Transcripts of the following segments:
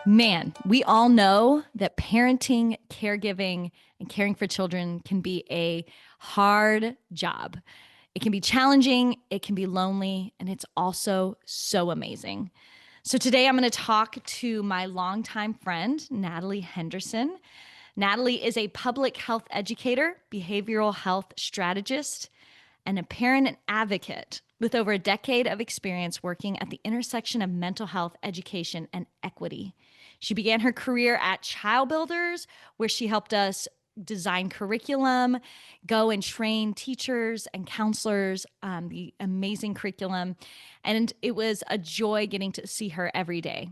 Man, we all know that parenting, caregiving, and caring for children can be a hard job. It can be challenging, it can be lonely, and it's also so amazing. So, today I'm going to talk to my longtime friend, Natalie Henderson. Natalie is a public health educator, behavioral health strategist, and a parent advocate with over a decade of experience working at the intersection of mental health, education, and equity. She began her career at ChildBuilders, where she helped us design curriculum, go and train teachers and counselors, the amazing curriculum. And it was a joy getting to see her every day.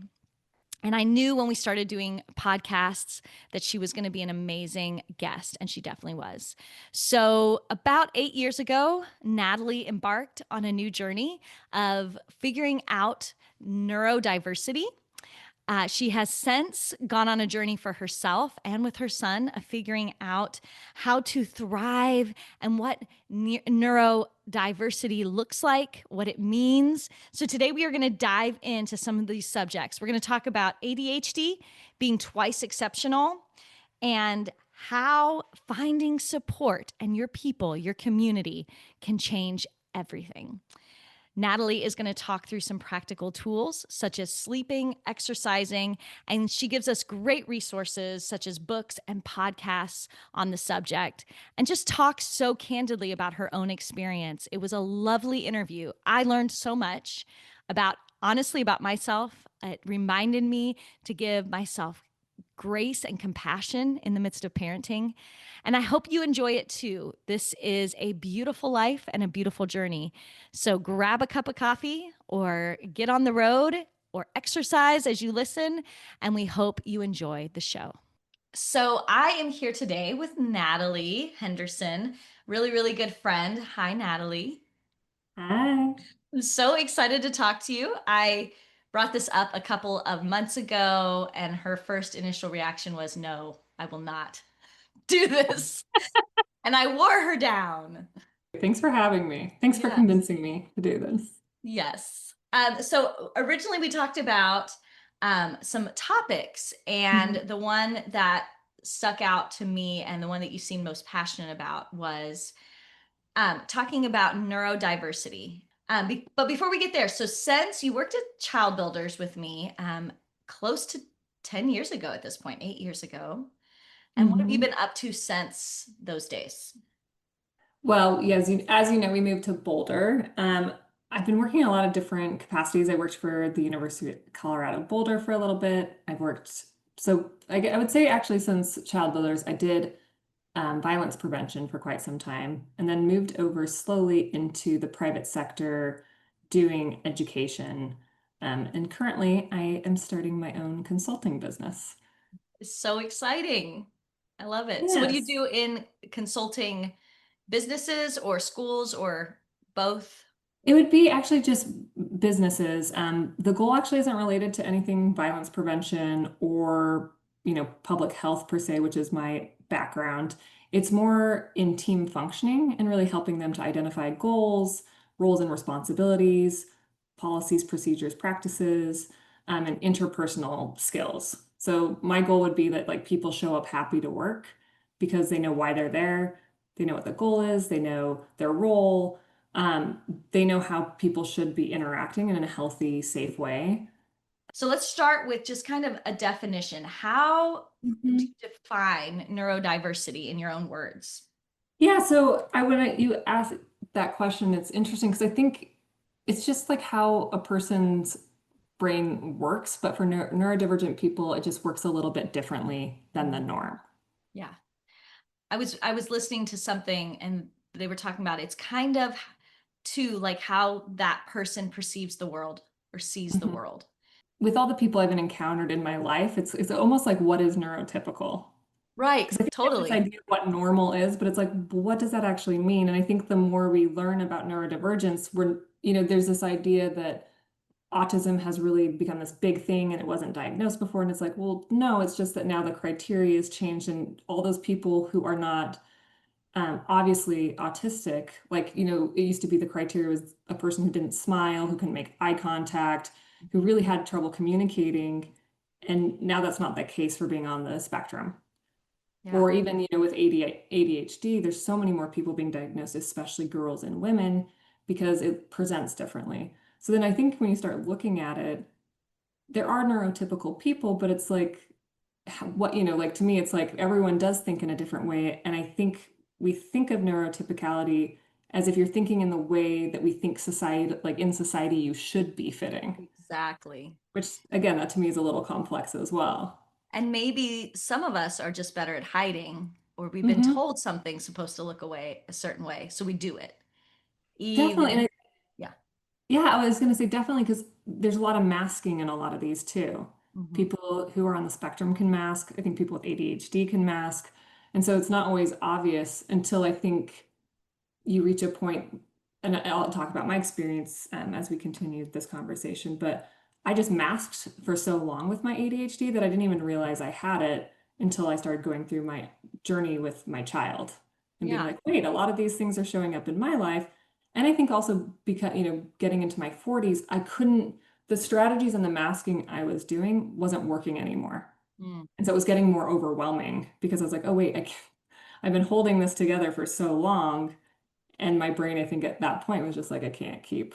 And I knew when we started doing podcasts that she was going to be an amazing guest, and she definitely was. So, about 8 years ago, Natalie embarked on a new journey of figuring out neurodiversity. She has since gone on a journey for herself and with her son of figuring out how to thrive and what neurodiversity looks like, what it means. So today we are going to dive into some of these subjects. We're going to talk about ADHD, being twice exceptional, and how finding support and your people, your community can change everything. Natalie is going to talk through some practical tools such as sleeping, exercising, and she gives us great resources such as books and podcasts on the subject and just talks so candidly about her own experience. It was a lovely interview. I learned so much honestly, about myself. It reminded me to give myself grace and compassion in the midst of parenting. And I hope you enjoy it too. This is a beautiful life and a beautiful journey. So grab a cup of coffee or get on the road or exercise as you listen. And we hope you enjoy the show. So I am here today with Natalie Henderson, really, really good friend. Hi, Natalie. Hi. I'm so excited to talk to you. I brought this up a couple of months ago, and her first initial reaction was, no, I will not do this. And I wore her down. Thanks for having me. Thanks for Yes. convincing me to do this. Yes. So originally we talked about some topics, and Mhm. the one that stuck out to me and the one that you seemed most passionate about was talking about neurodiversity. But before we get there, so since you worked at ChildBuilders with me close to 10 years ago at this point, 8 years ago, and what have you Mhm. been up to since those days? Well, yeah, as you know, we moved to Boulder. I've been working in a lot of different capacities. I worked for the University of Colorado Boulder for a little bit. I would say actually since Child Builders, I did violence prevention for quite some time, and then moved over slowly into the private sector doing education. And currently, I am starting my own consulting business. It's so exciting. I love it. So what do you Yes. do in consulting, businesses or schools or both? It would be actually just businesses. The goal actually isn't related to anything violence prevention or, public health per se, which is my background. It's more in team functioning and really helping them to identify goals, roles and responsibilities, policies, procedures, practices, and interpersonal skills. So my goal would be that like people show up happy to work because they know why they're there, they know what the goal is, they know their role. Um, they know how people should be interacting in a healthy, safe way. So let's start with just kind of a definition. How do Mhm. you define neurodiversity in your own words? Yeah, so when you ask that question, it's interesting because I think it's just like how a person's brain works, but for neurodivergent people, it just works a little bit differently than the Mhm. norm. Yeah. I was listening to something and they were talking about it's kind of to like how that person perceives the world or sees the Mhm. world. With all the people I've been encountered in my life, it's almost like what is neurotypical? Right, Because I think we have this totally. idea of what normal is, but it's like, what does that actually mean? And I think the more we learn about neurodivergence, there's this idea that autism has really become this big thing and it wasn't diagnosed before. And it's like, well, no, it's just that now the criteria has changed and all those people who are not obviously autistic, like, it used to be the criteria was a person who didn't smile, who couldn't make eye contact, who really had trouble communicating. And now that's not the case for being on the spectrum. Yeah. Or even, with ADHD, there's so many more people being diagnosed, especially girls and women, because it presents differently. So then I think when you start looking at it, there are neurotypical people, but it's like what, like to me, it's like everyone does think in a different way. And I think we think of neurotypicality as if you're thinking in the way that we think society, like in society, you should be fitting, Exactly. which again, that to me is a little complex as well. And maybe some of us are just better at hiding, or we've been Hmm. told something's supposed to look away a certain way, so we do it. Definitely. Even, yeah. Yeah, I was going to say definitely because there's a lot of masking in a lot of these too. Hmm. People who are on the spectrum can mask. I think people with ADHD can mask. And so it's not always obvious until I think you reach a point, and I'll talk about my experience as we continue this conversation, but I just masked for so long with my ADHD that I didn't even realize I had it until I started going through my journey with my child and being Yeah. like, wait, a lot of these things are showing up in my life. And I think also because, getting into my 40s, the strategies and the masking I was doing wasn't working anymore. Mm. And so it was getting more overwhelming because I was like, oh, wait, I've been holding this together for so long. And my brain, I think at that point was just like, I can't keep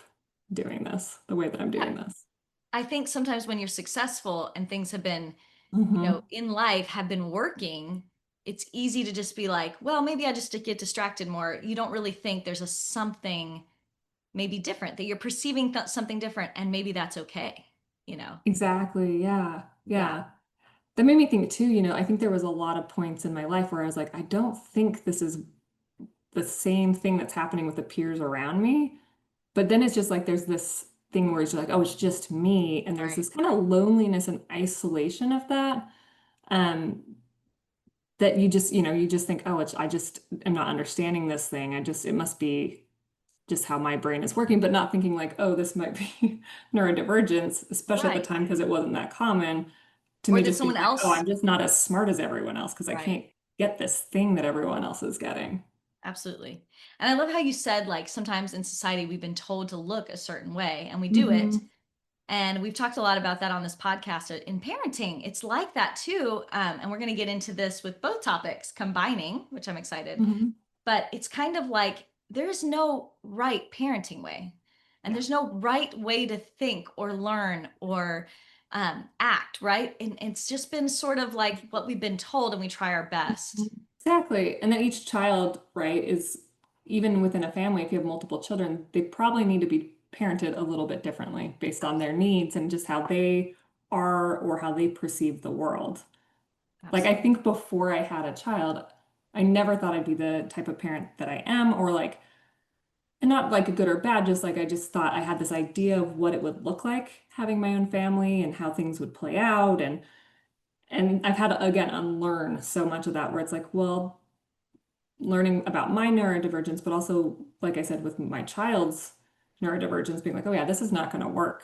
doing this the way that I'm Yeah. doing this. I think sometimes when you're successful and things have been, Hmm. in life have been working, it's easy to just be like, well, maybe I just get distracted more. You don't really think there's a something maybe different, that you're perceiving something different, and maybe that's okay, you know? Exactly. Yeah. Yeah. Yeah. That made me think too, I think there was a lot of points in my life where I was like, I don't think this is the same thing that's happening with the peers around me. But then it's just like there's this thing where it's like, oh, it's just me. And there's Right. this kind of loneliness and isolation of that. Um, that you just think, oh, I just am not understanding this thing. It must be just how my brain is working, but not thinking like, oh, this might be neurodivergence, especially at the Right. time because it wasn't that common. To Or me, that just being someone like, oh, else, I'm just not as smart as everyone else because I right. can't get this thing that everyone else is getting. Absolutely. And I love how you said, like, sometimes in society we've been told to look a certain way and we do it. Hmm. And we've talked a lot about that on this podcast. In parenting, it's like that too. And we're going to get into this with both topics combining, which I'm excited. Hmm. But it's kind of like there's no right parenting way, and Yeah. there's no right way to think or learn or act, right? And it's just been sort of like what we've been told, and we try our best. Exactly. And then each child, right, is even within a family, if you have multiple children, they probably need to be parented a little bit differently based on their needs and just how they are or how they perceive the world. Like, I Absolutely. think before I had a child, I never thought I'd be the type of parent that I am, or like, and not like a good or bad, just like I just thought I had this idea of what it would look like having my own family and how things would play out. And I've had to, again, unlearn so much of that where it's like, well, learning about my neurodivergence, but also, like I said, with my child's neurodivergence, being like, oh yeah, this is not going to work.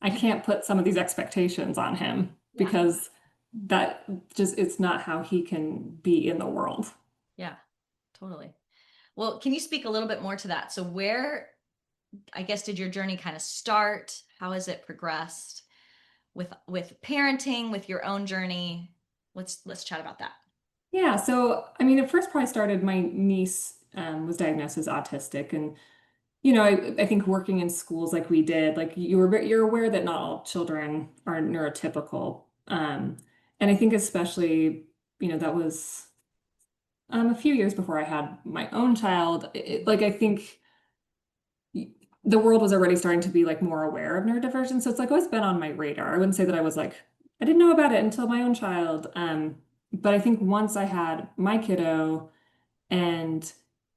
I can't put some of these expectations on him Yeah. because that just, it's not how he can be in the world. Yeah. Totally. Well, can you speak a little bit more to that? So where, I guess, did your journey kind of start? How has it progressed with parenting, with your own journey? Let's chat about that. Yeah, so I mean, it first probably started, my niece was diagnosed as autistic, and I think working in schools like we did, like you're aware that not all children are neurotypical, and I think especially that was a few years before I had my own child. Like I think the world was already starting to be like more aware of neurodivergence, so it's like always been on my radar. I wouldn't say that I was like I didn't know about it until my own child, but I think once I had my kiddo. And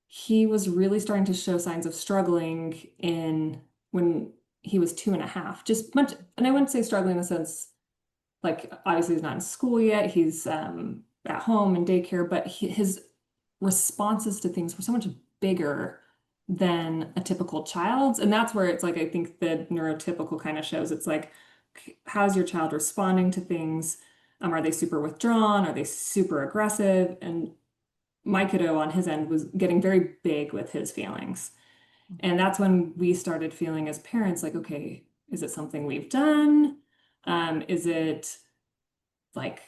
he was really starting to show signs of struggling in when he was 2.5. Just much, and I wouldn't say struggling in the sense like obviously he's not in school yet. He's at home in daycare, but his responses to things were so much bigger than a typical child's. And that's where it's like I think the neurotypical kind of shows. It's like, how's your child responding to things? Are they super withdrawn? Are they super aggressive? And my kiddo on his end was getting very big with his feelings. And that's when we started feeling as parents like, okay, is it something we've done? Is it like,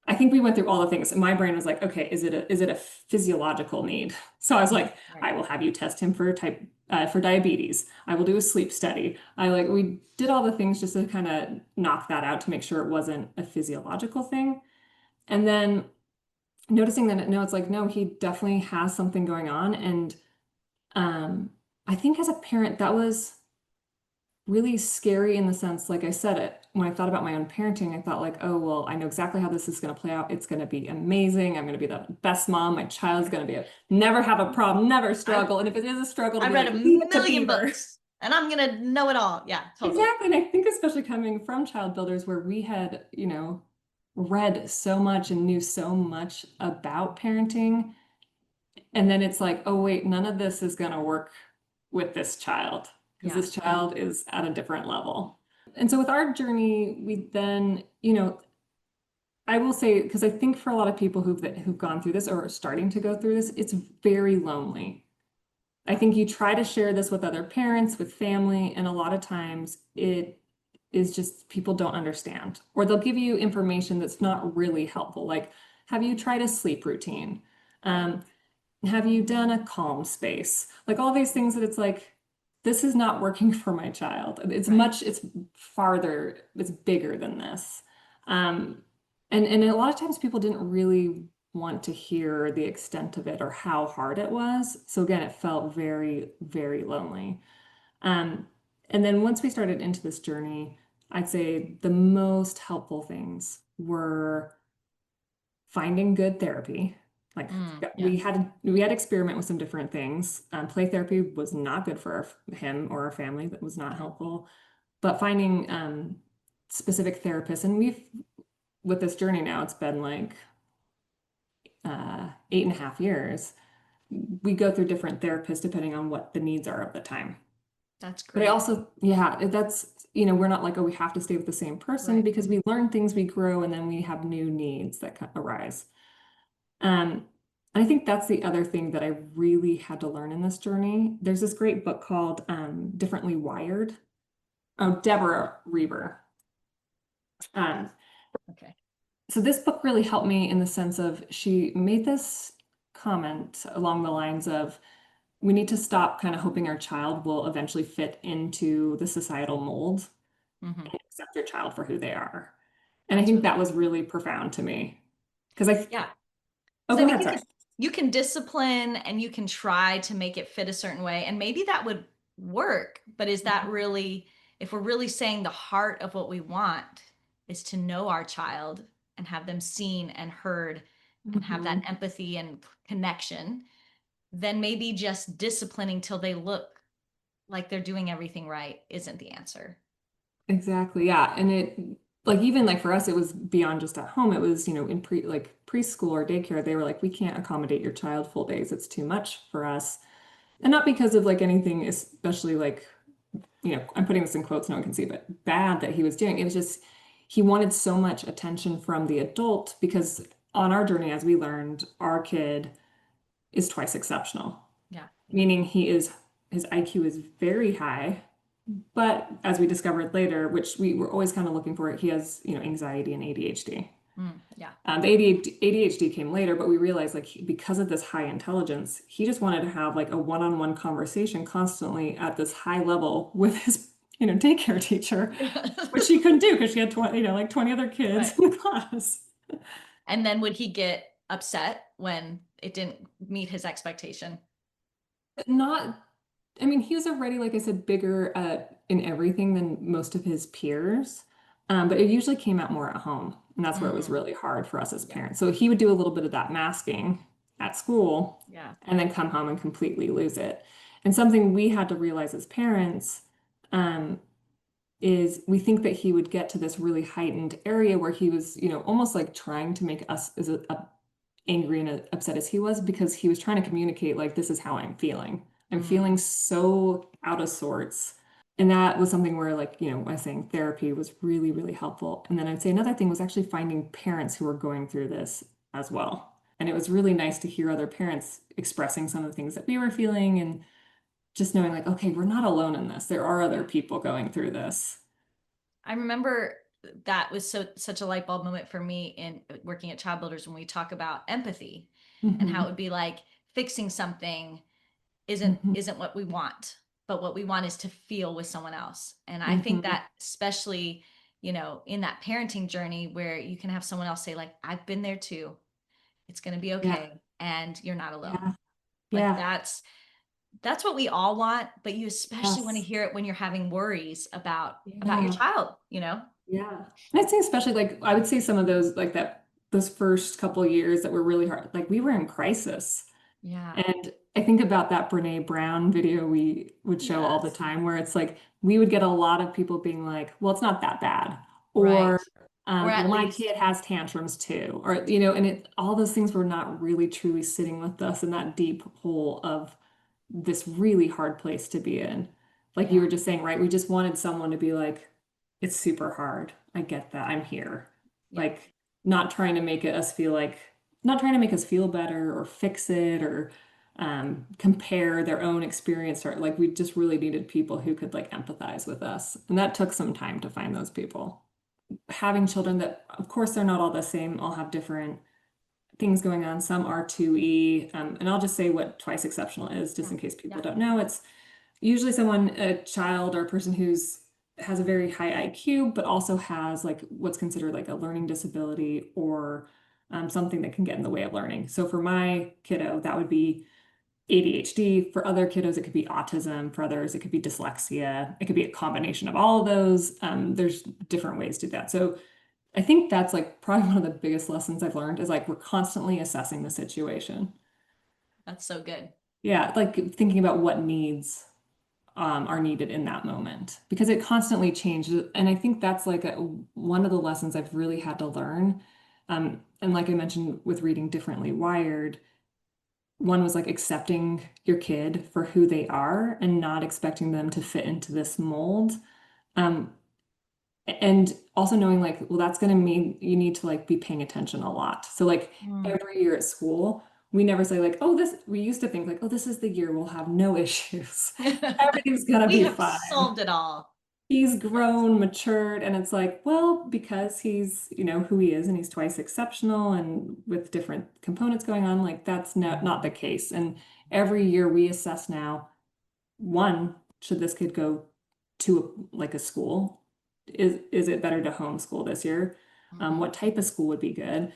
I think we went through all the things. And my brain was like, okay, is it a physiological need? So I was like, Right. I will have you test him for diabetes. I will do a sleep study. We did all the things just to kind of knock that out to make sure it wasn't a physiological thing. And then noticing that no, it's like, no, he definitely has something going on. And um, I think as a parent, that was really scary in the sense, like I said it, when I thought about my own parenting, I thought like, oh, well, I know exactly how this is going to play out. It's going to be amazing. I'm going to be the best mom. My child's going to be never have a problem, never I struggle. And if it is a struggle, I it'll be read a like, eat the million beaver. books and I'm gonna know it all. Yeah, totally. Exactly. And I think especially coming from Child Builders where we had, read so much and knew so much about parenting. And then it's like, oh, wait, none of this is going to work with this child because Yeah. this child is at a different level. And so with our journey, we then, I will say, because I think for a lot of people who've gone through this or are starting to go through this, it's very lonely. I think you try to share this with other parents, with family, and a lot of times it is just people don't understand, or they'll give you information that's not really helpful. Like, have you tried a sleep routine? Right. Um, have you done a calm space? Like all these things that it's like, this is not working for my child. Right. It's farther, it's bigger than this. Um, and a lot of times people didn't really want to hear the extent of it or how hard it was. So again, it felt very, very lonely. Um, and then once we started into this journey, I'd say the most helpful things were finding good therapy. Like Yeah. we had experiment with some different things. Play therapy was not good for him or our family. That was not helpful. But finding specific therapists, and we've with this journey now, it's been like 8.5 years. We go through different therapists depending on what the needs are of the time. That's But I great. also, yeah, that's, we're not like, oh, we have to stay with the same person Right. because we learn things, we grow, and then we have new needs that arise. Um, and I think that's the other thing that I really had to learn in this journey. There's this great book called Differently Wired. Oh, Deborah Reber. Um, Okay. so this book really helped me in the sense of she made this comment along the lines of we need to stop kind of hoping our child will eventually fit into the societal mold Hmm. and accept your child for who they are. And I That's think really that was good. really profound to me. Yeah. Oh, Because I go mean, ahead, sorry. you can discipline and you can try to make it fit a certain way, and maybe that would work. But is that really, if we're really saying the heart of what we want is to know our child and have them seen and heard and have that Mhm. empathy and connection, then maybe just disciplining till they look like they're doing everything right isn't the answer. Exactly. Yeah. And it like even like for us, it was beyond just at home. It was, in preschool or daycare, they were like, we can't accommodate your child full days. It's too much for us. And not because of like anything, especially like, I'm putting this in quotes, no one can see, but bad that he was doing. It was just he wanted so much attention from the adult because on our journey, as we learned, our kid is twice exceptional, Yeah. meaning his IQ is very high. But as we discovered later, which we were always kind of looking for, he has, anxiety and ADHD. Yeah. The ADHD came later, but we realized like because of this high intelligence, he just wanted to have like a one-on-one conversation constantly at this high level with his, daycare teacher, which she couldn't do because she had 20, like 20 other kids Right. in the class. And then would he get upset when it didn't meet his expectation? Not I mean, he was already, like I said, bigger in everything than most of his peers. But it usually came out more at home. And that's where it was Mm, really hard for us as yeah. parents. So he would do a little bit of that masking at school Yeah. and then come home and completely lose it. And something we had to realize as parents um, is we think that he would get to this really heightened area where he was, almost like trying to make us as angry and upset as he was because he was trying to communicate like this is how I'm feeling. I'm Mm, feeling so out of sorts. And that was something where like, I was saying therapy was really, really helpful. And then I'd say another thing was actually finding parents who were going through this as well. And it was really nice to hear other parents expressing some of the things that we were feeling and just knowing like, okay, we're not alone in this. There are other yeah. people going through this. I remember that was such a light bulb moment for me in working at ChildBuilders when we talk about empathy and how it Mhm. would be like fixing something Mhm. isn't what we want, but what we want is to feel with someone else. And I think Mhm. that especially, in that parenting journey where you can have someone else say like, I've been there too. It's going to be Yeah. okay and you're not alone. Yeah. Like Yeah. that's what we all want, but you especially want to Yes. hear it when you're having worries about your Yeah. child. Yeah. And I'd say especially like I would say some of those like that those first couple years that were really hard. Like we were in crisis. Yeah. And I think about that Brene Brown video we would show all the Yes. time where it's like we would get a lot of people being like, well, it's not that bad. Right. Or Or well, at my least, kid has tantrums too. Or, and all those things were not really truly sitting with us in that deep hole of this really hard place to be in. Like you yeah. were just saying, right? We just wanted someone to be like, it's super hard. I get that. I'm here. Yep. Like not trying to make it us feel like, not trying to make us feel better or fix it or compare their own experience or like we just really needed people who could like empathize with us. And that took some time to find those people. Having children that, of course, they're not all the same, all have different things going on. Some are 2E. And I'll just say what twice exceptional is, just Yeah. in case people Yeah. don't know. It's usually someone, a child or a person who's has a very high IQ, but also has like what's considered like a learning disability or something that can get in the way of learning. So for my kiddo, that would be ADHD. For other kiddos, it could be autism. For others, it could be dyslexia. It could be a combination of all of those. There's different ways to do that. So I think that's like probably one of the biggest lessons I've learned is like we're constantly assessing the situation. That's so good. Yeah, like thinking about what needs are needed in that moment because it constantly changes. And I think that's like one of the lessons I've really had to learn. And like I mentioned with reading Differently Wired, one was like accepting your kid for who they are and not expecting them to fit into this mold. Um, and also knowing like, well, that's going to mean you need to like be paying attention a lot. So like Mm. every year at school, we never say like, oh, we used to think like, oh, this is the year we'll have no issues. Everything's gonna We be have fine. solved it all. He's Yes. grown, matured, and it's like, well, because he's, who he is and he's twice exceptional and with different components going on, like that's not the case. And every year we assess now, one, should this kid go to like a school? Is it better to homeschool this year? Mhm. What type of school would be good?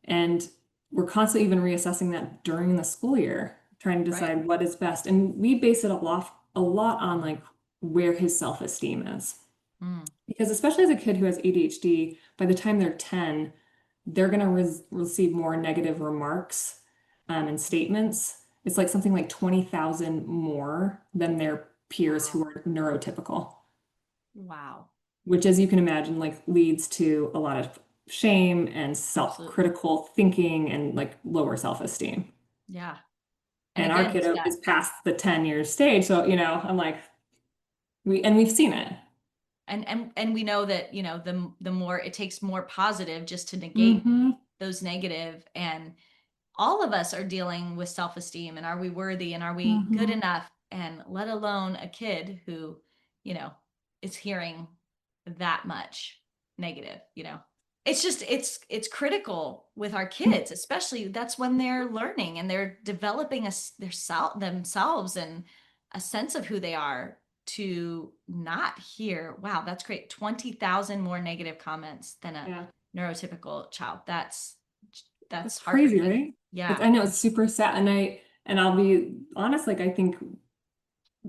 And we're constantly even reassessing that during the school year, trying to Right. decide what is best. And we base it a lot on like where his self-esteem is. Mm. Because especially as a kid who has ADHD, by the time they're 10, they're going to receive more negative remarks and statements. It's like something like 20,000 more than their peers Wow. who are neurotypical, Wow. which, as you can imagine, like leads to a lot of shame and Absolutely. self-critical thinking and like lower self-esteem. Yeah. And And our again, to kiddo that. is past the 10 years stage. So, I'm like, we've seen it. And we know that, the more it takes more positive just to negate Hmm. those negative, and all of us are dealing with self-esteem and are we worthy and are we good Hmm. enough, and let alone a kid who, you know, is hearing that much negative. It's just it's critical with our kids, especially that's when they're learning and they're developing themselves and a sense of who they are, to not hear, wow, that's great, 20,000 more negative comments than a Yeah. neurotypical child. That's That's crazy, heartbreaking. right? Yeah. I know it's super sad. And I'll be honest, like I think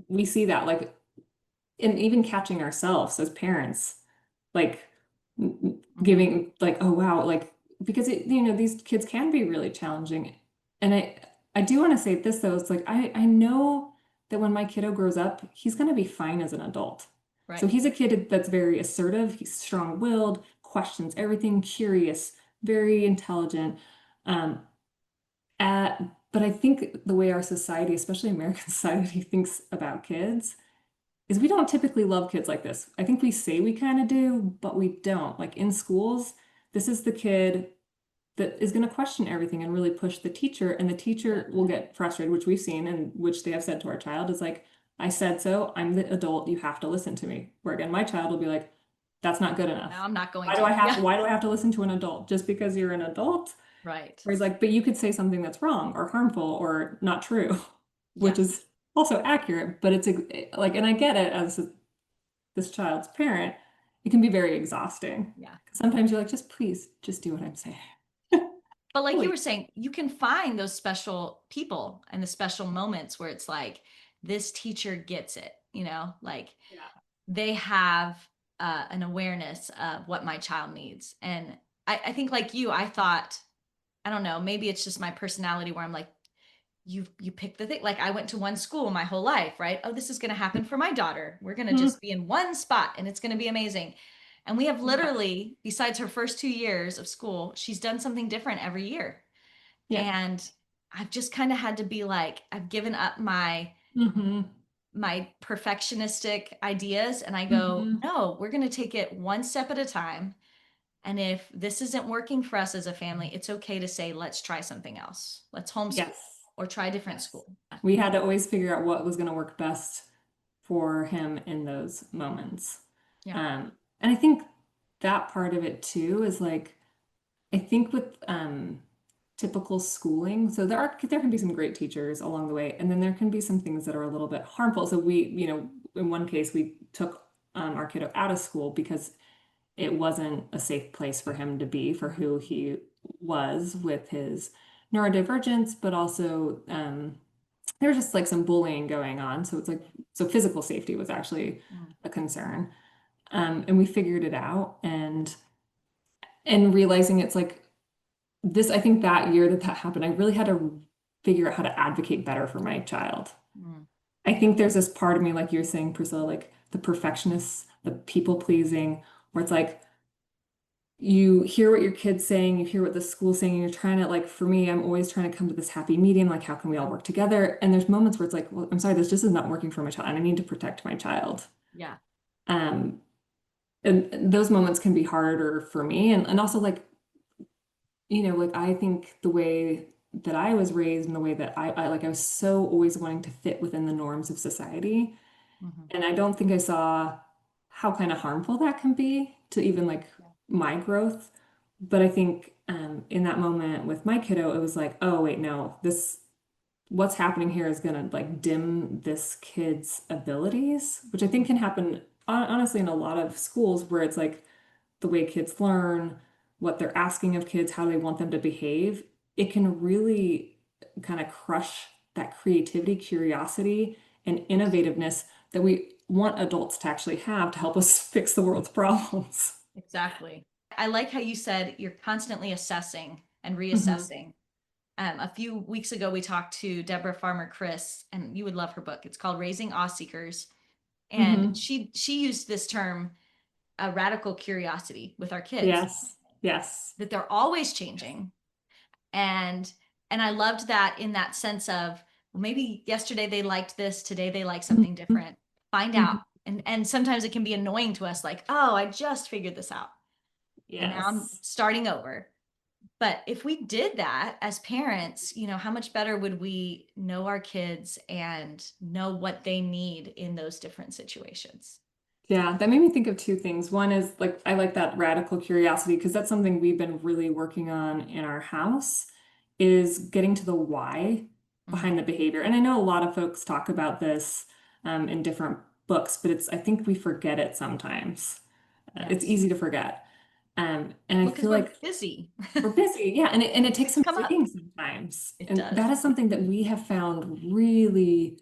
we see that like and even catching ourselves as parents, like Mhm. giving like, oh wow, like because these kids can be really challenging. And I do want to say this though, it's like I know that when my kiddo grows up, he's gonna be fine as an adult. So Right. he's a kid that's very assertive, he's strong-willed, questions everything, curious, very intelligent. Um, uh, but I think the way our society, especially American society, thinks about kids is we don't typically love kids like this. I think we say we kind of do, but we don't. Like in schools, this is the kid that is going to question everything and really push the teacher, and the Yeah. teacher will get frustrated, which we've seen and which they have said to our child is like, I said so, I'm the adult, you have to listen to me. Where again, my child will be like, That's not good enough. Now I'm not going Why do to. I have Yeah. why do I have to listen to an adult just because you're an adult? Right. Where he's like, but you could say something that's wrong or harmful or not true, which Yeah. is also accurate, but it's like, and I get it as this child's parent, it can be very exhausting. Yeah. Sometimes you're like, just please, just do what I'm saying. But like you Please. were saying, you can find those special people and the special moments where it's like, this teacher gets it, like Yeah. they have an awareness of what my child needs. And I think like you, I thought, I don't know, maybe it's just my personality where I'm like, you pick the thing. Like I went to one school my whole life, right? Oh, this is going to happen for my daughter. We're going to Mhm. just be in one spot and it's going to be amazing. And we have Yeah. literally, besides her first 2 years of school, she's done something different every year. Yeah. And I've just kind of had to be like, I've given up Hmm. my perfectionistic ideas and I go, Hmm. no, we're going to take it one step at a time. And if this isn't working for us as a family, it's okay to say, let's try something else. Let's homeschool Yes. or try a different Yes. school. We had to always figure out what was going to work best for him in those moments. Yeah. And I think that part of it too is like, I think with typical schooling, so there can be some great teachers along the way, and then there can be some things that are a little bit harmful. So we, in one case, we took our kiddo out of school because it wasn't a safe place for him to be for who he was with his neurodivergence, but also there was just like some bullying going on. So it's like, so physical safety was actually Mm. a concern. And we figured it out and realizing it's like this, I think that year that happened, I really had to figure out how to advocate better for my child. Mm. I think there's this part of me, like you're saying, Priscilla, like the perfectionists, the people pleasing, where it's like you hear what your kid's saying, you hear what the school's saying, and you're trying to, like, for me, I'm always trying to come to this happy medium, like, how can we all work together? And there's moments where it's like, well, I'm sorry, this just is not working for my child, and I need to protect my child. Yeah. Um, and those moments can be harder for me. And also, like, like I think the way that I was raised and the way that I like, I was so always wanting to fit within the norms of society. Mhm. And I don't think I saw how kind of harmful that can be to even like Yeah. my growth. But I think in that moment with my kiddo, it was like, oh, wait, no, what's happening here is going to like dim this kid's abilities, which I think can happen honestly in a lot of schools where it's like the way kids learn, what they're asking of kids, how they want them to behave. It can really kind of crush that creativity, curiosity, and innovativeness that we want adults to actually have to help us fix the world's problems. Exactly. I like how you said you're constantly assessing and Mhm. reassessing. A few weeks ago, we talked to Deborah Farmer Chris, and you would love her book. It's called Raising Awe Seekers. And Mhm. she used this term, radical curiosity with our kids, Yes. Yes. that they're always changing. And I loved that in that sense of, well, maybe yesterday they liked this, today they like something Mhm. different. Find out. Mhm. And sometimes it can be annoying to us, like, oh, I just figured this out. And now I'm Yes. starting over. But if we did that as parents, how much better would we know our kids and know what they need in those different situations? Yeah, that made me think of two things. One is like I like that radical curiosity because that's something we've been really working on in our house is getting to the why Mhm. behind the behavior. And I know a lot of folks talk about this in different books, but I think we forget it sometimes. It's Yes. easy to forget. And I Well, because feel we're like busy. we're busy, yeah, and it takes Things some come up. digging sometimes. It And does. that is something that we have found really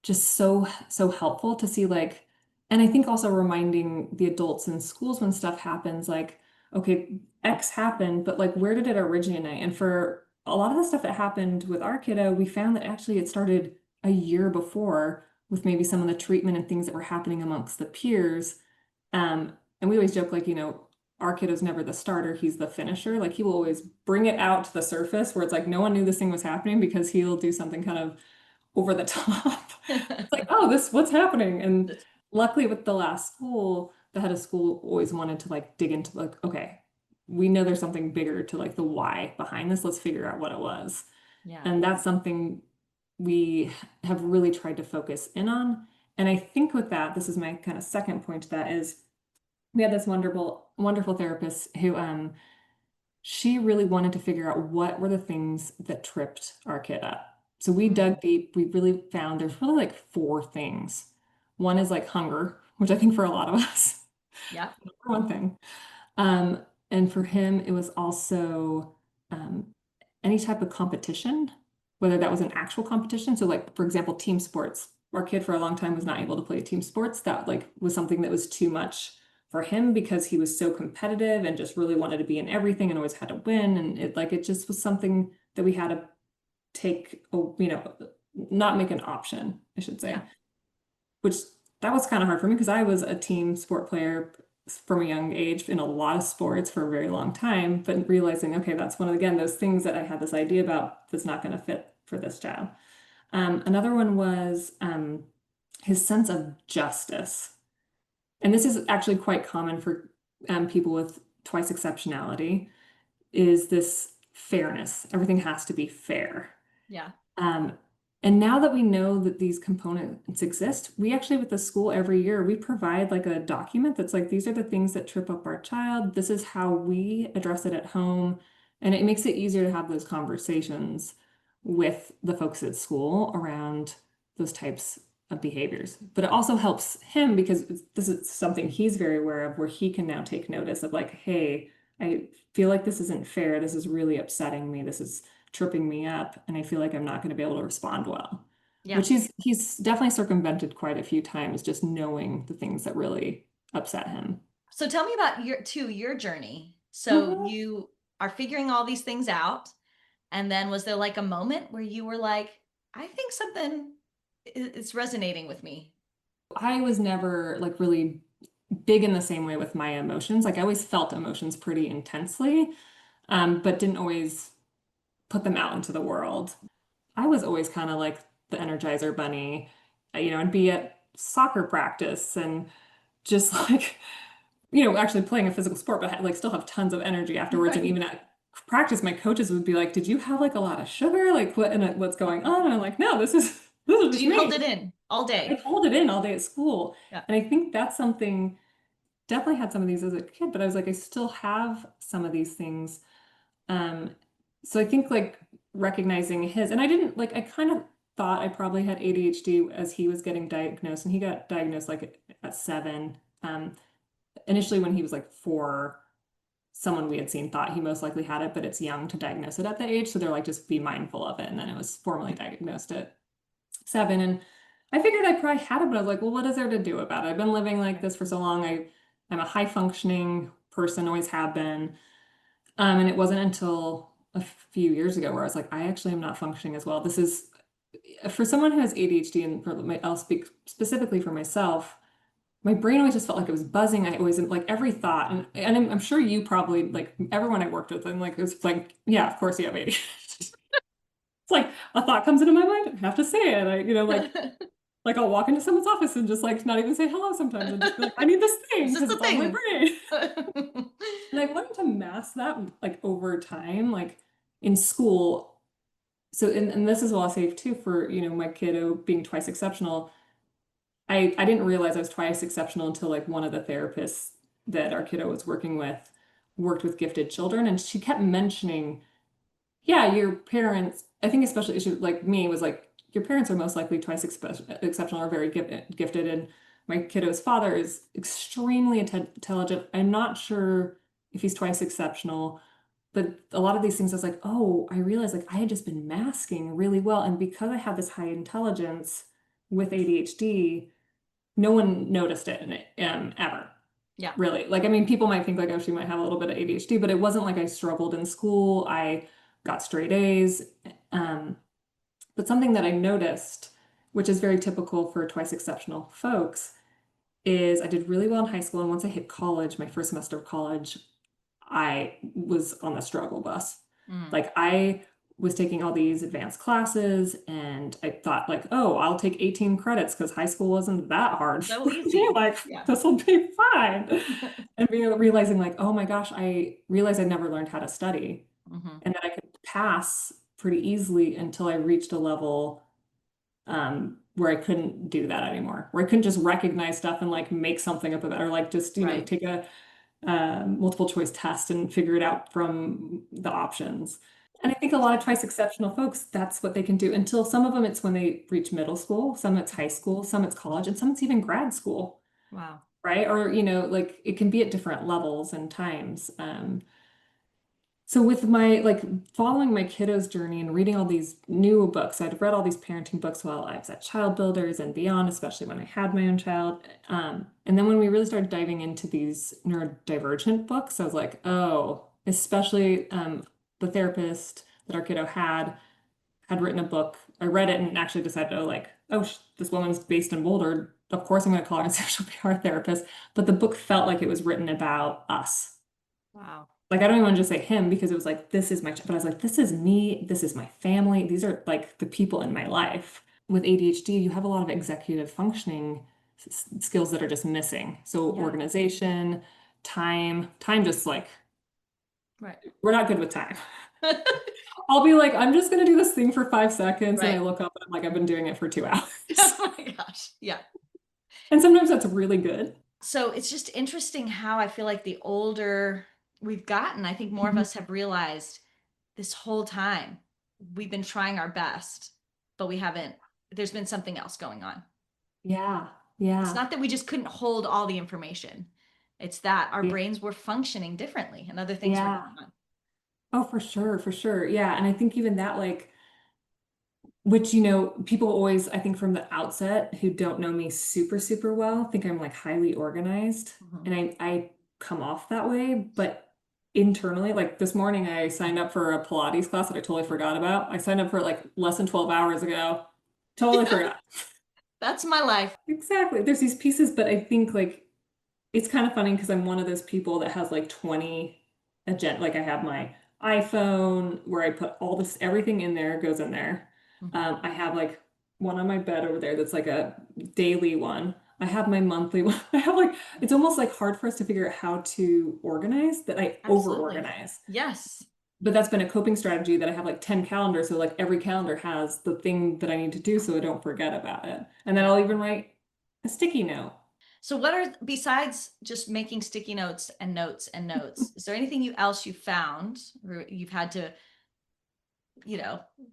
just so helpful to see like, and I think also reminding the adults in schools when stuff happens like, okay, X happened, but like where did it originate? And for a lot of the stuff that happened with our kiddo, we found that actually it started a year before with maybe some of the treatment and things that were happening amongst the peers. And we always joke like, our kiddo's never the starter, he's the finisher. Like he will always bring it out to the surface where it's like no one knew this thing was happening because he'll do something kind of over the top. It's like, oh, what's happening? And luckily with the last school, the head of school always wanted to like dig into like, okay, we know there's something bigger to like the why behind this. Let's figure out what it was. Yeah. And that's something we have really tried to focus in on. And I think with that, this is my kind of second point to that is we had this wonderful therapist who she really wanted to figure out what were the things that tripped our kid up. So we dug deep. We really found there's really like four things. One is like hunger, which I think for a lot of us, Yeah. one thing. Um, and for him, it was also um, any type of competition, whether that was an actual competition. So, like for example, team sports. Our kid for a long time was not able to play team sports. That like was something that was too much for him because he was so competitive and just really wanted to be in everything and always had to win. And it just was something that we had to take, not make an option, I should say, Yeah. which that was kind of hard for me because I was a team sport player from a young age in a lot of sports for a very long time, but realizing, okay, that's one of, again, those things that I had this idea about that's not going to fit for this child. Another one was his sense of justice. And this is actually quite common for people with twice exceptionality, is this fairness. Everything has to be fair. Yeah. Um, and now that we know that these components exist, we actually, with the school every year, we provide like a document that's like, these are the things that trip up our child. This is how we address it at home. And it makes it easier to have those conversations with the folks at school around those types of behaviors. But it also helps him because this is something he's very aware of, where he can now take notice of like, hey, I feel like this isn't fair. This is really upsetting me. This is tripping me up, and I feel like I'm not going to be able to respond well. Yeah. Which he's definitely circumvented quite a few times, just knowing the things that really upset him. So tell me about your journey. So Mhm. you are figuring all these things out. And then was there like a moment where you were like, I think something is resonating with me? I was never like really big in the same way with my emotions. Like I always felt emotions pretty intensely, but didn't always put them out into the world. I was always kind of like the Energizer Bunny, and be at soccer practice and just like, actually playing a physical sport, but like still have tons of energy afterwards. And even at practice, my coaches would be like, "Did you have like a lot of sugar? Like what's going on?" And I'm like, "No, this is So just you held me." it in all I day. hold it in all day at school, Yeah. and I think that's something. Definitely had some of these as a kid, but I was like, I still have some of these things. Um, so I think like recognizing his, and I didn't like, I kind of thought I probably had ADHD as he was getting diagnosed, and he got diagnosed like at 7. Initially, when he was like 4, someone we had seen thought he most likely had it, but it's young to diagnose it at that age. So they're like, just be mindful of it. And then it was formally diagnosed at 7. And I figured I probably had it, but I was like, well, what is there to do about it? I've been living like this for so long. I'm a high functioning person, always have been. And it wasn't until a few years ago where I was like, I actually am not functioning as well. This is for someone who has ADHD, and I'll speak specifically for myself. My brain always just felt like it was buzzing. I always like every thought, and I'm sure you probably like everyone I worked with, and like it's like, yeah, of course you have ADHD. It's like a thought comes into my mind, I have to say it. Like I'll walk into someone's office and just like not even say hello sometimes and just be like, I need this thing It's just because a it's on my thing. brain. And I've learned to mask that like over time, like in school. So and this is what I'll say too for, my kiddo being twice exceptional. I didn't realize I was twice exceptional until like one of the therapists that our kiddo was working with worked with gifted children. And she kept mentioning, yeah, your parents, I think especially issue like me was like, your parents are most likely twice exceptional or very gifted. And my kiddo's father is extremely intelligent. I'm not sure if he's twice exceptional, but a lot of these things I was like, oh, I realized like I had just been masking really well. And because I had this high intelligence with ADHD, no one noticed it in it ever. Yeah. Really. Like, I mean, people might think like, oh, she might have a little bit of ADHD, but it wasn't like I struggled in school. I got straight A's. Um, but something that I noticed, which is very typical for twice exceptional folks, is I did really well in high school. And once I hit college, my first semester of college, I was on the struggle bus. Mm. Like I was taking all these advanced classes and I thought like, oh, I'll take 18 credits because high school wasn't that hard So for me. easy. Like Yeah. this will be fine. And realizing like, oh my gosh, I realized I never learned how to study Hmm. and that I could pass pretty easily until I reached a level where I couldn't do that anymore, where I couldn't just recognize stuff and like make something up about it, or like just, Right. take a multiple choice test and figure it out from the options. And I think a lot of twice exceptional folks, that's what they can do until some of them, it's when they reach middle school, some it's high school, some it's college, and some it's even grad school, Wow. right? Or, like it can be at different levels and times. So with my like following my kiddos' journey and reading all these new books, I'd read all these parenting books while I was at ChildBuilders and beyond, especially when I had my own child. And then when we really started diving into these neurodivergent books, I was like, oh, especially the therapist that our kiddo had written a book. I read it and actually decided, oh, like, oh, this woman's based in Boulder. Of course, I'm going to call her and say she'll be our therapist. But the book felt like it was written about us. Wow. Like, I don't even want to just say him because it was like, this is my, but I was like, this is me. This is my family. These are like the people in my life. With ADHD, you have a lot of executive functioning skills that are just missing. So Yeah. organization, time just like, Right. we're not good with time. I'll be like, I'm just going to do this thing for 5 seconds. And I Right. look up and I'm like, I've been doing it for 2 hours. Oh my gosh. Yeah. And sometimes that's really good. So it's just interesting how I feel like the older we've gotten, I think more of us have realized this whole time we've been trying our best, but we haven't, there's been something else going on. Yeah. It's Yeah. not that we just couldn't hold all the information. It's that our Yeah. brains were functioning differently and other things were Yeah. going on. Oh, for sure. For sure. Yeah. And I think even that, like, which, people always, I think from the outset who don't know me super, super well, think I'm like highly organized. Mhm. And I come off that way. But internally, like this morning, I signed up for a Pilates class that I totally forgot about. I signed up for like less than 12 hours ago. Totally forgot. That's my life. Exactly. There's these pieces, but I think like it's kind of funny because I'm one of those people that has like 20 agenda. Like I have my iPhone where I put all this, everything in there goes in there. Mhm. I have like one on my bed over there that's like a daily one. I have my monthly one. I have like, it's almost like hard for us to figure out how to organize that I over Absolutely. organize. Yes. But that's been a coping strategy that I have like 10 calendars. So like every calendar has the thing that I need to do so I don't forget about it. And then Yeah. I'll even write a sticky note. So what are, besides just making sticky notes and notes and notes, is there anything else you found or you've had to,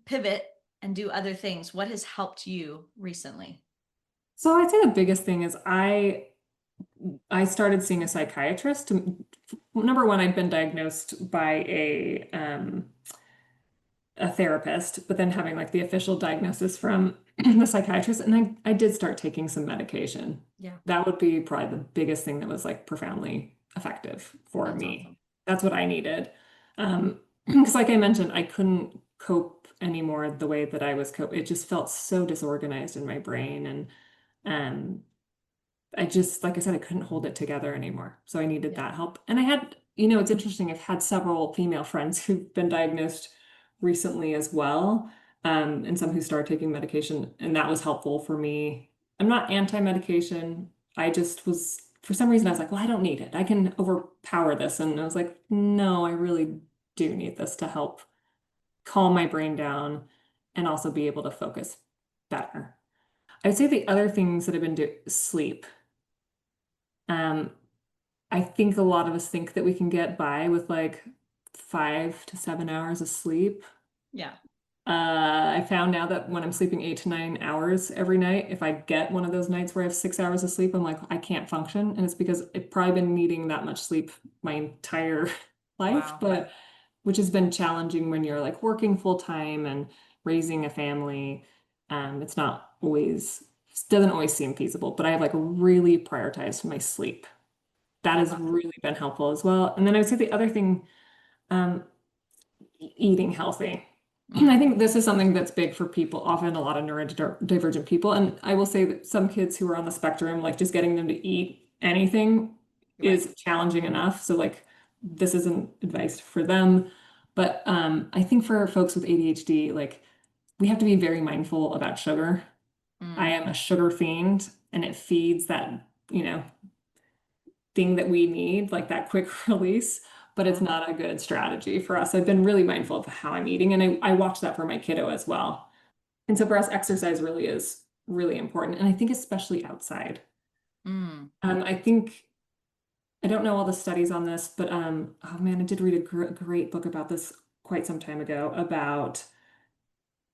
pivot and do other things? What has helped you recently? So I'd say the biggest thing is I started seeing a psychiatrist. Number one, I'd been diagnosed by a therapist, but then having like the official diagnosis from the psychiatrist, and I did start taking some medication. Yeah. That would be probably the biggest thing that was like profoundly effective for That's me. awesome. That's what I needed. Because like I mentioned, I couldn't cope anymore the way that I was cope. It just felt so disorganized in my brain, and um I just, like I said, I couldn't hold it together anymore. So I needed Yeah. that help. And I had, it's interesting. I've had several female friends who've been diagnosed recently as well, and some who started taking medication, and that was helpful for me. I'm not anti-medication. I just was, for some reason, I was like, well, I don't need it. I can overpower this. And I was like, no, I really do need this to help calm my brain down and also be able to focus better. I'd say the other things that I've been doing, sleep. Um, I think a lot of us think that we can get by with like 5 to 7 hours of sleep. Yeah. I found now that when I'm sleeping 8 to 9 hours every night, if I get one of those nights where I have 6 hours of sleep, I'm like, I can't function. And it's because I've probably been needing that much sleep my entire life, Wow. but which has been challenging when you're like working full time and raising a family. It's not always, doesn't always seem feasible, but I have like really prioritized my sleep. That That's has awesome. really been helpful as well. And then I would say the other thing, um, eating healthy. I think this is something that's big for people, often a lot of neurodivergent people. And I will say that some kids who are on the spectrum, like just getting them to eat anything Right. is challenging enough. So like this isn't advice for them. But I think for folks with ADHD, like we have to be very mindful about sugar. I Mm. am a sugar fiend and it feeds that, thing that we need, like that quick release, but it's not a good strategy for us. I've been really mindful of how I'm eating, and I watch that for my kiddo as well. And so for us, exercise really is really important. And I think especially outside. Mm. I think I don't know all the studies on this, but oh man, I did read a great book about this quite some time ago about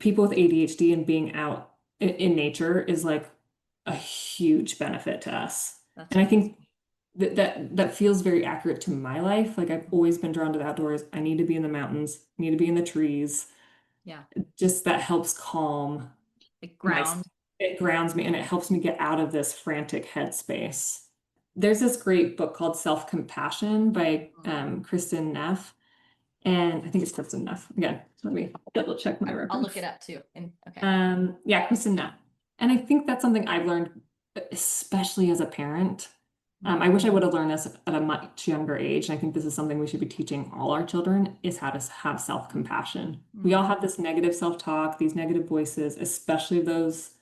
people with ADHD and being out in nature is like a huge benefit to us. That's And I amazing. think that feels very accurate to my life. Like I've always been drawn to the outdoors. I need to be in the mountains, need to be in the trees. Yeah. Just that helps calm Like my, ground. it grounds me and it helps me get out of this frantic headspace. There's this great book called Self-Compassion by Kristen Neff. And I think it's Kristen Neff. Again, let me double check my I'll look reference. it up too. And okay. Yeah, Kristen Neff. And I think that's something I've learned, especially as a parent. I wish I would have learned this at a much younger age. And I think this is something we should be teaching all our children is how to have self-compassion. We all have this negative self-talk, these negative voices, especially those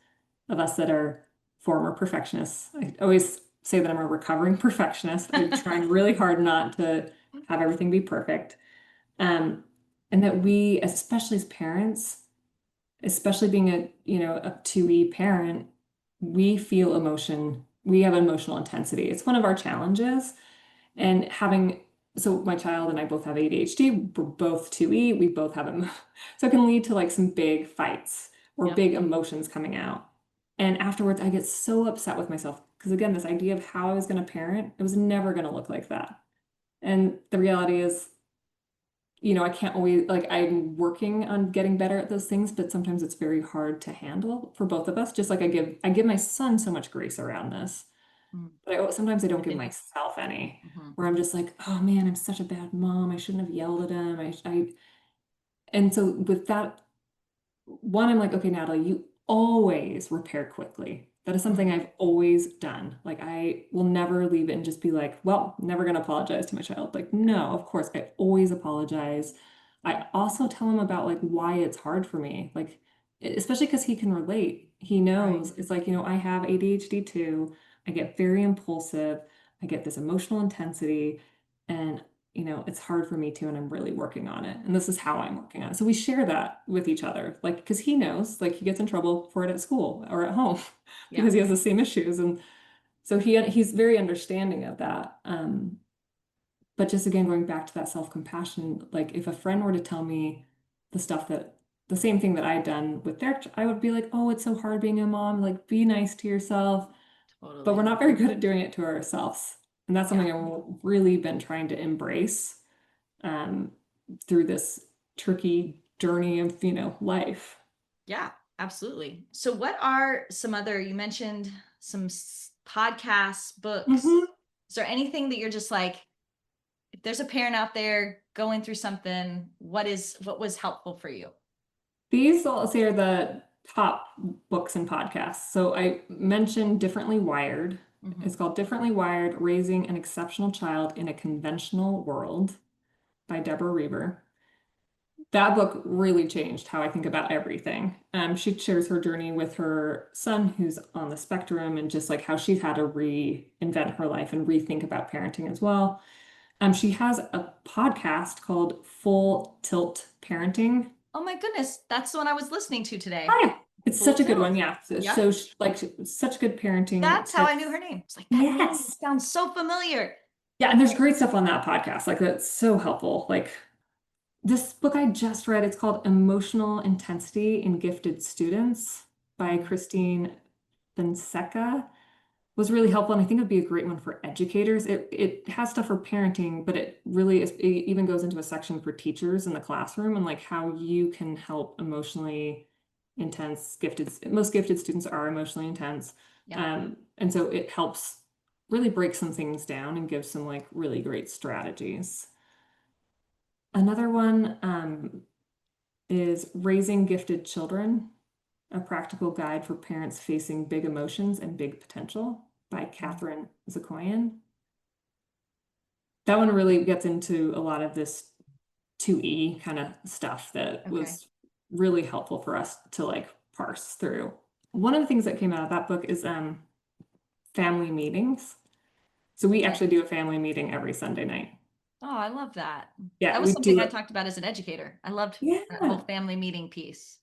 of us that are former perfectionists. I always say that I'm a recovering perfectionist. I'm trying really hard not to have everything be perfect. Um, and that we, especially as parents, especially being a 2E parent, we feel emotion. We have emotional intensity. It's one of our challenges. And so my child and I both have ADHD. We're both 2E. We both have them. So it can lead to like some big fights or Yep. big emotions coming out. And afterwards, I get so upset with myself because again, this idea of how I was going to parent, it was never going to look like that. And the reality is, I can't always like I'm working on getting better at those things, but sometimes it's very hard to handle for both of us. Just like I give my son so much grace around this, Mm. but sometimes I don't give And myself any, Mhm. where I'm just like, oh man, I'm such a bad mom. I shouldn't have yelled at him. And so with that one, I'm like, okay, Natalie, you always repair quickly. That is something I've always done. Like, I will never leave it and just be like, well, never going to apologize to my child. Like, no, of course, I always apologize. I also tell him about like why it's hard for me. Like, especially because he can relate. He Right. knows it's like, I have ADHD too. I get very impulsive. I get this emotional intensity. And it's hard for me too, and I'm really working on it. And this is how I'm working on it. So we share that with each other, like, because he knows, like, he gets in trouble for it at school or at home Yeah. because he has the same issues. And so he's very understanding of that. But just again, going back to that self-compassion, like if a friend were to tell me the same thing that I'd done with I would be like, oh, it's so hard being a mom. Like, be nice to yourself. But we're Totally. not very good at doing it to ourselves. And that's something Yeah. I've really been trying to embrace um, through this tricky journey of, life. Yeah, absolutely. So what are some other, you mentioned some podcasts, books. Mhm. Is there anything that you're just like, if there's a parent out there going through something, what was helpful for you? These, I'll say, are the top books and podcasts. So I mentioned Differently Wired. It's called Differently Wired, Raising an Exceptional Child in a Conventional World by Deborah Reber. That book really changed how I think about everything. She shares her journey with her son who's on the spectrum and just like how she's had to reinvent her life and rethink about parenting as well. She has a podcast called Full Tilt Parenting. Oh my goodness, that's the one I was listening to today. Oh, yeah. It's Full such a good Tilt. one. Yeah. Yep. So, like, such good parenting That's how I tips. knew her name. It's like, that name Yes. sounds so familiar. Yeah. And there's great stuff on that podcast. Like, that's so helpful. Like, this book I just read, it's called Emotional Intensity in Gifted Students by Christine Fonseca. Was really helpful, and I think it'd be a great one for educators. It has stuff for parenting, but it really is, it even goes into a section for teachers in the classroom and like how you can help emotionally intense most gifted students are emotionally intense. Yeah. And so it helps really break some things down and give some like really great strategies. Another one is Raising Gifted Children, a practical guide for parents facing big emotions and big potential by Catherine Zakoyan. That one really gets into a lot of this 2E kind of stuff that was really helpful for us to like parse through. One of the things that came out of that book is family meetings. So we actually do a family meeting every Sunday night. Oh, I love that. Yeah, That was we something do I it. talked about as an educator. I loved Yeah. that whole family meeting piece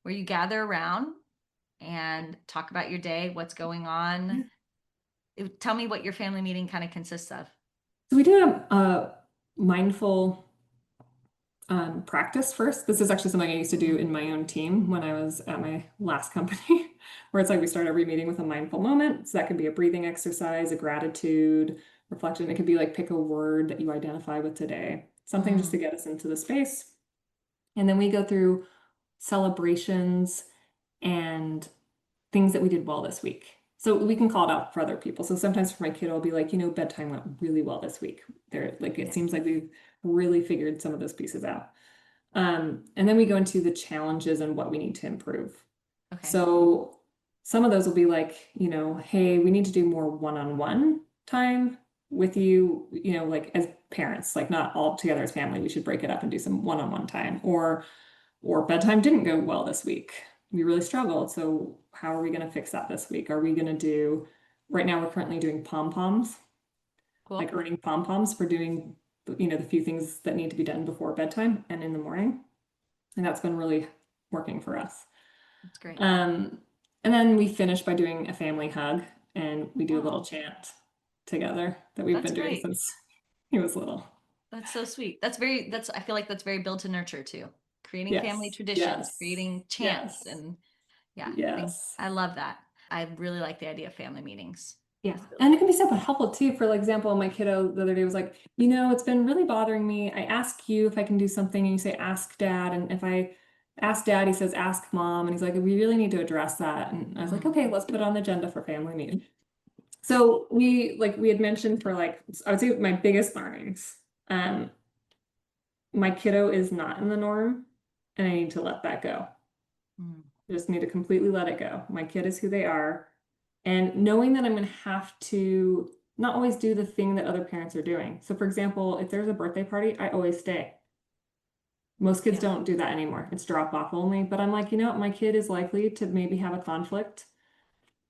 where you gather around and talk about your day, what's going on. Tell me what your family meeting kind of consists of. So we do a mindful practice first. This is actually something I used to do in my own team when I was at my last company, where it's like we start every meeting with a mindful moment. So that could be a breathing exercise, a gratitude, reflection. It could be like pick a word that you identify with today, something just to get us into the space. And then we go through celebrations and things that we did well this week. So we can call it out for other people. So sometimes for my kid, I'll be like, bedtime went really well this week. It seems like we've really figured some of those pieces out. And then we go into the challenges and what we need to improve. Okay. So some of those will be like, hey, we need to do more one-on-one time with you, like as parents, like not all together as family. We should break it up and do some one-on-one time. Or bedtime didn't go well this week. We really struggled. So how are we going to fix that this week? Are we going to do, right now we're currently doing pom-poms, Cool. like earning pom-poms for doing, the few things that need to be done before bedtime and in the morning. And that's been really working for us. That's great. And then we finish by doing a family hug, and we do a little chant together that we've been doing since he was little. That's so sweet. I feel like that's very built to nurture too. Creating family traditions, creating chants, and I love that. I really like the idea of family meetings. Yeah. And it can be so helpful too. For example, my kiddo the other day was like, it's been really bothering me. I ask you if I can do something, and you say, ask dad. And if I ask dad, he says, ask mom. And he's like, we really need to address that. And I was like, okay, let's put it on the agenda for family meeting. So we had mentioned for I would say my biggest learnings, my kiddo is not in the norm, and I need to let that go. I just need to completely let it go. My kid is who they are. And knowing that I'm going to have to not always do the thing that other parents are doing. So for example, if there's a birthday party, I always stay. Most kids don't do that anymore. It's drop off only. But I'm like, what? My kid is likely to maybe have a conflict.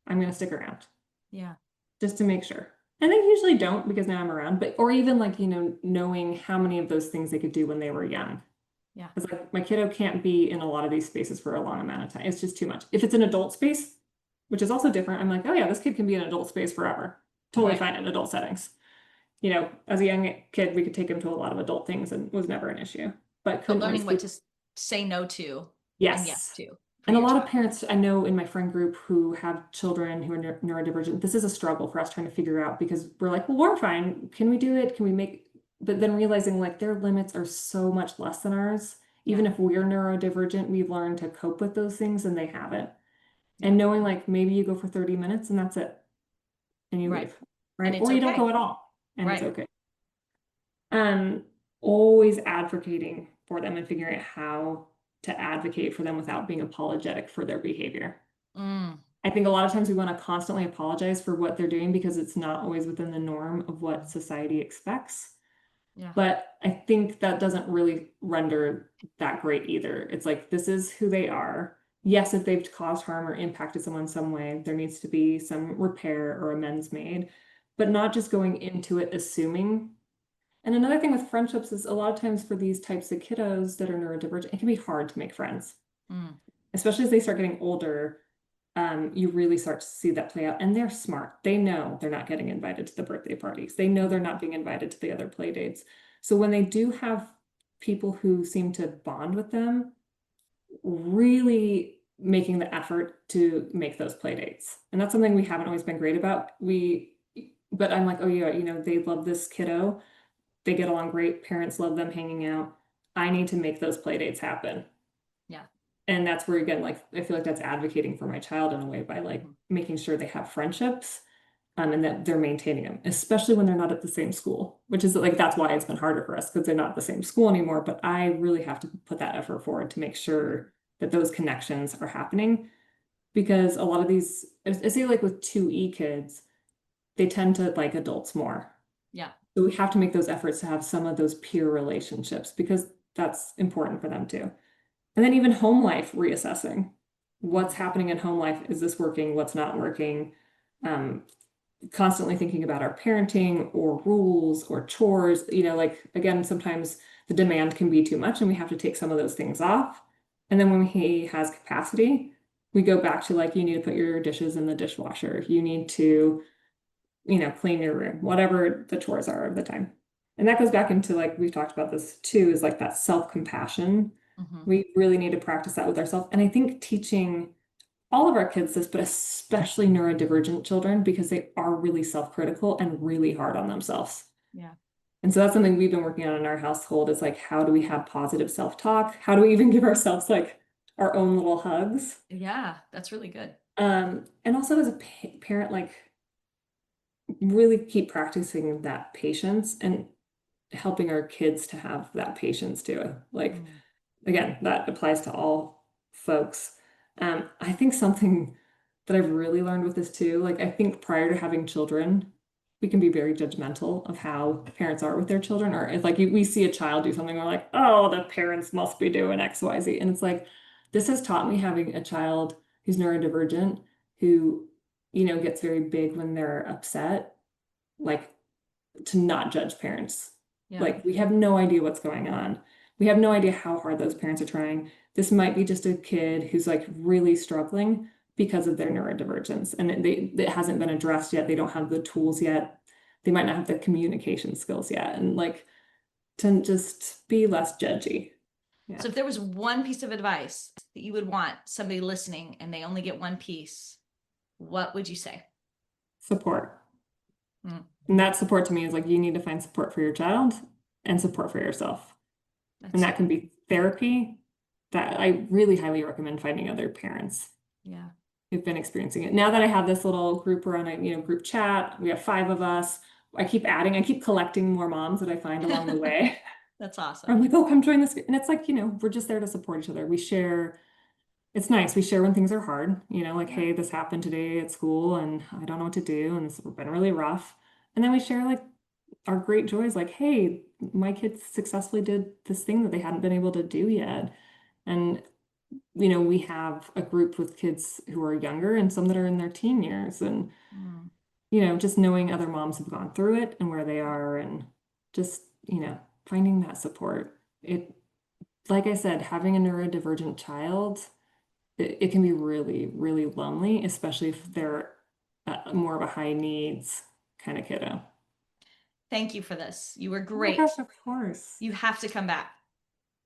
I'm going to stick around. Yeah. Just to make sure. And they usually don't, because now I'm around, or even knowing how many of those things they could do when they were young. Yeah. It's like my kiddo can't be in a lot of these spaces for a long amount of time. It's just too much. If it's an adult space, which is also different, I'm like, oh yeah, this kid can be in an adult space forever. Totally fine in adult settings. As a young kid, we could take him to a lot of adult things and was never an issue. But learning what to say no to and yes to. And a lot of parents I know in my friend group who have children who are neurodivergent, this is a struggle for us trying to figure out, because we're like, well, we're fine. Can we do it? Can we make, but then realizing their limits are so much less than ours. Even if we're neurodivergent, we've learned to cope with those things and they haven't. And knowing maybe you go for 30 minutes and that's it. And you leave. Right. Or you don't go at all. And it's okay. Always advocating for them and figuring out how to advocate for them without being apologetic for their behavior. I think a lot of times we want to constantly apologize for what they're doing because it's not always within the norm of what society expects. Yeah. But I think that doesn't really render that great either. It's like, this is who they are. Yes, if they've caused harm or impacted someone in some way, there needs to be some repair or amends made, but not just going into it assuming. And another thing with friendships is a lot of times for these types of kiddos that are neurodivergent, it can be hard to make friends, especially as they start getting older. You really start to see that play out, and they're smart. They know they're not getting invited to the birthday parties. They know they're not being invited to the other play dates. So when they do have people who seem to bond with them, really making the effort to make those play dates. And that's something we haven't always been great about. But I'm like, oh yeah, they love this kiddo. They get along great. Parents love them hanging out. I need to make those play dates happen. Yeah. And that's where, again, I feel like that's advocating for my child in a way by making sure they have friendships and that they're maintaining them, especially when they're not at the same school, which is that's why it's been harder for us, because they're not at the same school anymore. But I really have to put that effort forward to make sure that those connections are happening, because a lot of these, I say with 2E kids, they tend to like adults more. Yeah. So we have to make those efforts to have some of those peer relationships, because that's important for them too. And then even home life reassessing. What's happening in home life? Is this working? What's not working? Constantly thinking about our parenting or rules or chores. Again, sometimes the demand can be too much and we have to take some of those things off. And then when he has capacity, we go back to like, you need to put your dishes in the dishwasher. You need to, clean your room, whatever the chores are of the time. And that goes back into like, we've talked about this too, is like that self-compassion. We really need to practice that with ourselves. And I think teaching all of our kids this, but especially neurodivergent children, because they are really self-critical and really hard on themselves. Yeah. And so that's something we've been working on in our household is like, how do we have positive self-talk? How do we even give ourselves like our own little hugs? Yeah, that's really good. And also as a parent, like really keep practicing that patience and helping our kids to have that patience too. Like, again, that applies to all folks. I think something that I've really learned with this too, like I think prior to having children, we can be very judgmental of how parents are with their children. Or if like we see a child do something, we're like, oh, the parents must be doing X, Y, Z. And it's like, this has taught me having a child who's neurodivergent, who, gets very big when they're upset, like to not judge parents. Yeah. Like we have no idea what's going on. We have no idea how hard those parents are trying. This might be just a kid who's like really struggling because of their neurodivergence and it hasn't been addressed yet. They don't have the tools yet. They might not have the communication skills yet. And like to just be less judgy. Yeah. So if there was one piece of advice that you would want somebody listening and they only get one piece, what would you say? Support. And that support to me is like, you need to find support for your child and support for yourself. And that can be therapy. That I really highly recommend finding other parents. Yeah. Who've been experiencing it. Now that I have this little group, we're on a group chat. We have 5 of us. I keep collecting more moms that I find along the way. That's awesome. I'm like, oh, come join this. And it's like, we're just there to support each other. We share. It's nice. We share when things are hard, like, hey, this happened today at school and I don't know what to do. And it's been really rough. And then we share like our great joys, like, hey, my kids successfully did this thing that they hadn't been able to do yet. And, we have a group with kids who are younger and some that are in their teen years. And, just knowing other moms have gone through it and where they are and just, finding that support. Like I said, having a neurodivergent child, it can be really, really lonely, especially if they're more of a high needs kind of kiddo. Thank you for this. You were Oh my great. gosh, of course. You have to come back.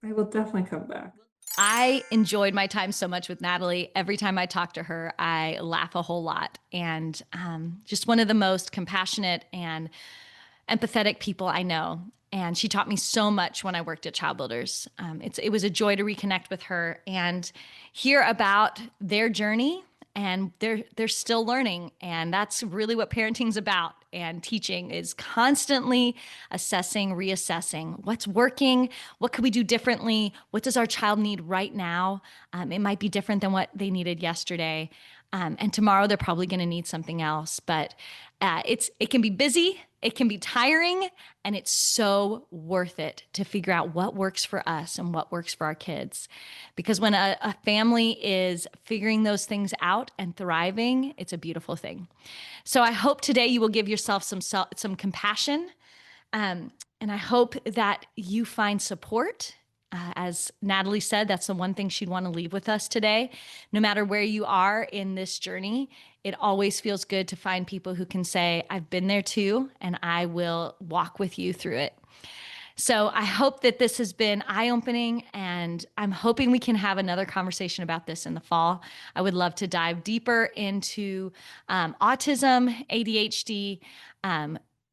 I will definitely come back. I enjoyed my time so much with Natalie. Every time I talk to her, I laugh a whole lot. And just one of the most compassionate and empathetic people I know. And she taught me so much when I worked at ChildBuilders. It was a joy to reconnect with her and hear about their journey. And they're still learning. And that's really what parenting's about. And teaching is constantly assessing, reassessing what's working, what could we do differently, what does our child need right now. It might be different than what they needed yesterday. And tomorrow they're probably going to need something else. But it can be busy, it can be tiring, and it's so worth it to figure out what works for us and what works for our kids. Because when a family is figuring those things out and thriving, it's a beautiful thing. So I hope today you will give yourself some compassion, and I hope that you find support. As Natalie said, that's the one thing she'd want to leave with us today. No matter where you are in this journey, it always feels good to find people who can say, I've been there too, and I will walk with you through it. So I hope that this has been eye-opening, and I'm hoping we can have another conversation about this in the fall. I would love to dive deeper into autism, ADHD,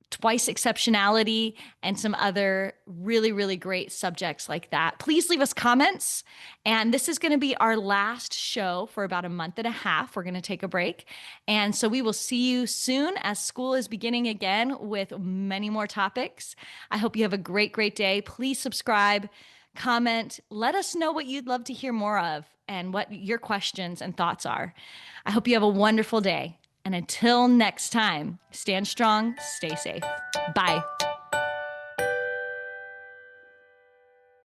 twice exceptionality, and some other really, really great subjects like that. Please leave us comments. And this is going to be our last show for about a month and a half. We're going to take a break. And so we will see you soon as school is beginning again with many more topics. I hope you have a great, great day. Please subscribe, comment, let us know what you'd love to hear more of and what your questions and thoughts are. I hope you have a wonderful day. And until next time, stand strong, stay safe. Bye.